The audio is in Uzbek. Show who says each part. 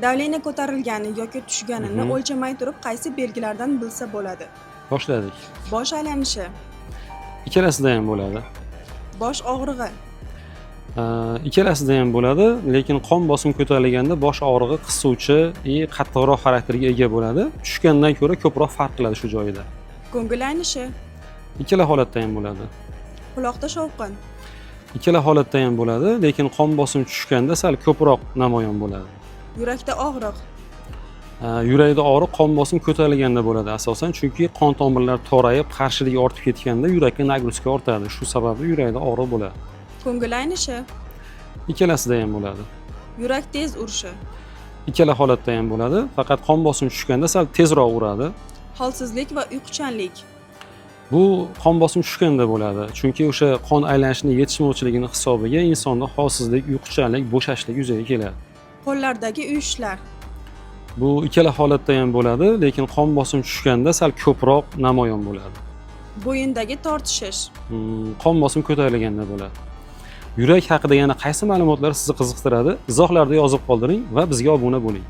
Speaker 1: Davleniya ko'tarilgani yoki tushganini o'lchamay turib qaysi belgilardan bilsa bo'ladi?
Speaker 2: Boshladik.
Speaker 1: Bosh aylanishi,
Speaker 2: Ikkalasida ham bo'ladi.
Speaker 1: bosh og'rig'i,
Speaker 2: Ikkalasida ham bo'ladi, lekin qon bosimi ko'tarilganda bosh og'rig'i qisuvchi qattiqroq xarakterga ega bo'ladi. Tushgandan ko'ra ko'proq farq qiladi shu joyida.
Speaker 1: ko'ngil aynishi,
Speaker 2: Ikkala holatda ham bo'ladi.
Speaker 1: quloqda shovqin,
Speaker 2: Ikkala holatda ham bo'ladi, lekin qon bosimi tushganda sal ko'proq namoyon bo'ladi.
Speaker 1: yurakda og'riq,
Speaker 2: Yurakda og'riq qon bosimi ko'tarilganda bo'ladi asosan, chunki qon tomirlari torayib, qarshiligi ortib ketganda yurakka nagruska ortadi. Shu sababli yurakda og'riq bo'ladi.
Speaker 1: ko'ngil aynishi,
Speaker 2: Ikkalasida ham bo'ladi.
Speaker 1: yurak tez urishi,
Speaker 2: Ikkala holatda ham bo'ladi, faqat qon bosimi tushganda sal tezroq uradi.
Speaker 1: holsizlik va uyquchanlik,
Speaker 2: Bu qon bosimi tushganda bo'ladi, chunki o'sha qon aylanishining yetishmovchiligini hisobiga insonda holsizlik, uyquchanlik, bo'shashlik yuzaga keladi.
Speaker 1: qo'llardagi uyushishlar,
Speaker 2: Bu ikkala holatda ham bo'ladi, lekin qon bosimi tushganda sal ko'proq namoyon bo'ladi.
Speaker 1: bo'yindagi tortishish,
Speaker 2: Qon bosimi ko'tarilganda bo'ladi. Yurak haqida yana qaysi ma'lumotlar sizni qiziqtiradi? Izohlarda yozib qoldiring va bizga obuna bo'ling.